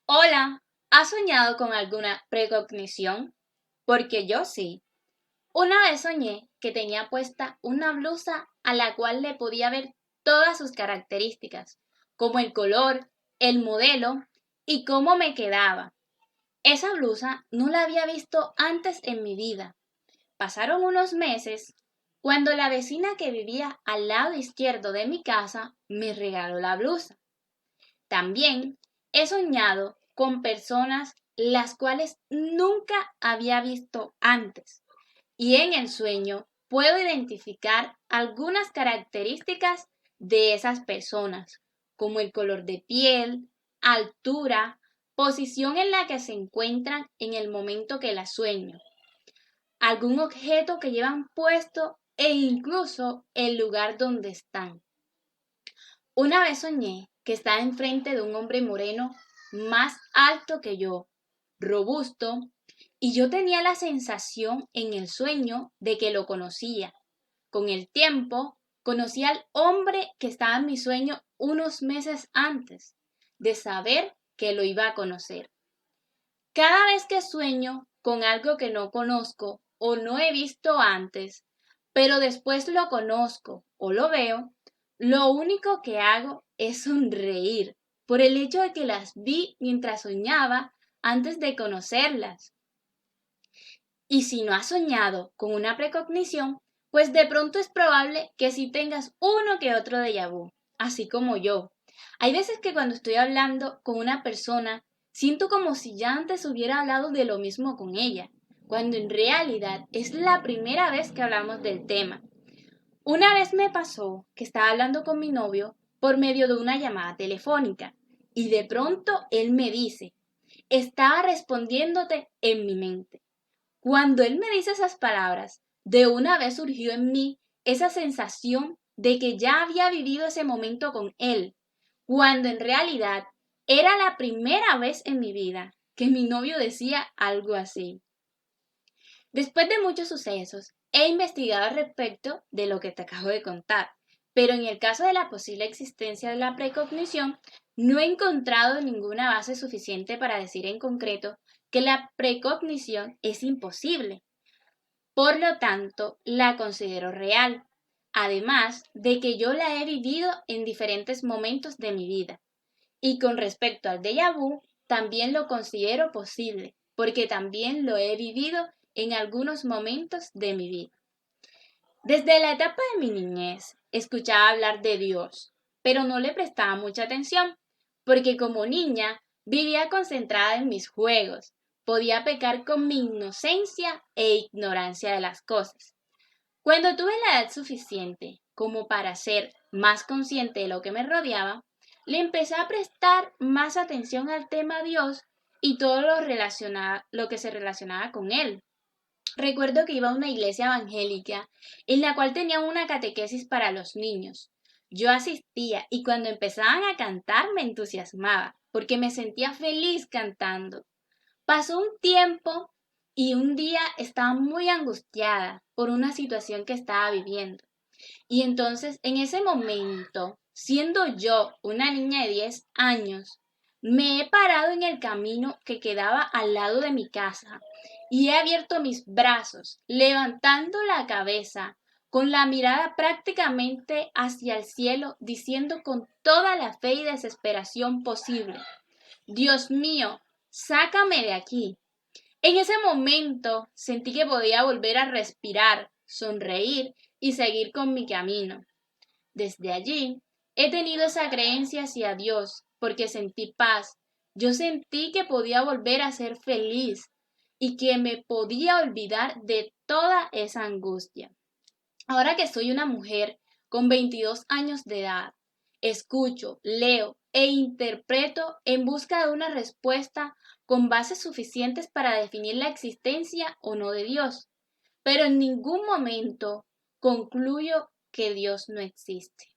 Hola, ¿has soñado con alguna precognición? Porque yo sí. Una vez soñé que tenía puesta una blusa a la cual le podía ver todas sus características, como el color, el modelo y cómo me quedaba. Esa blusa no la había visto antes en mi vida. Pasaron unos meses cuando la vecina que vivía al lado izquierdo de mi casa me regaló la blusa. También he soñado con personas las cuales nunca había visto antes y en el sueño puedo identificar algunas características de esas personas, como el color de piel, altura, posición en la que se encuentran en el momento que la sueño, algún objeto que llevan puesto e incluso el lugar donde están. Una vez soñé que estaba enfrente de un hombre moreno más alto que yo, robusto, y yo tenía la sensación en el sueño de que lo conocía. Con el tiempo, conocí al hombre que estaba en mi sueño unos meses antes de saber que lo iba a conocer. Cada vez que sueño con algo que no conozco o no he visto antes, pero después lo conozco o lo veo, lo único que hago es sonreír por el hecho de que las vi mientras soñaba antes de conocerlas. Y si no has soñado con una precognición, pues de pronto es probable que sí tengas uno que otro déjà vu, así como yo. Hay veces que cuando estoy hablando con una persona, siento como si ya antes hubiera hablado de lo mismo con ella, cuando en realidad es la primera vez que hablamos del tema. Una vez me pasó que estaba hablando con mi novio por medio de una llamada telefónica y de pronto él me dice, estaba respondiéndote en mi mente. Cuando él me dice esas palabras, de una vez surgió en mí esa sensación de que ya había vivido ese momento con él, cuando en realidad era la primera vez en mi vida que mi novio decía algo así. Después de muchos sucesos, he investigado al respecto de lo que te acabo de contar, pero en el caso de la posible existencia de la precognición, no he encontrado ninguna base suficiente para decir en concreto que la precognición es imposible. Por lo tanto, la considero real, además de que yo la he vivido en diferentes momentos de mi vida. Y con respecto al déjà vu, también lo considero posible, porque también lo he vivido en algunos momentos de mi vida. Desde la etapa de mi niñez, escuchaba hablar de Dios, pero no le prestaba mucha atención, porque como niña vivía concentrada en mis juegos, podía pecar con mi inocencia e ignorancia de las cosas. Cuando tuve la edad suficiente como para ser más consciente de lo que me rodeaba, le empecé a prestar más atención al tema Dios y todo lo que se relacionaba con él. Recuerdo que iba a una iglesia evangélica en la cual tenían una catequesis para los niños. Yo asistía y cuando empezaban a cantar me entusiasmaba porque me sentía feliz cantando. Pasó un tiempo y un día estaba muy angustiada por una situación que estaba viviendo. Y entonces, en ese momento, siendo yo una niña de 10 años, me he parado en el camino que quedaba al lado de mi casa y he abierto mis brazos, levantando la cabeza, con la mirada prácticamente hacia el cielo, diciendo con toda la fe y desesperación posible, Dios mío, sácame de aquí. En ese momento sentí que podía volver a respirar, sonreír y seguir con mi camino. Desde allí he tenido esa creencia hacia Dios porque sentí paz. Yo sentí que podía volver a ser feliz y que me podía olvidar de toda esa angustia. Ahora que soy una mujer con 22 años de edad, escucho, leo e interpreto en busca de una respuesta con bases suficientes para definir la existencia o no de Dios, pero en ningún momento concluyo que Dios no existe.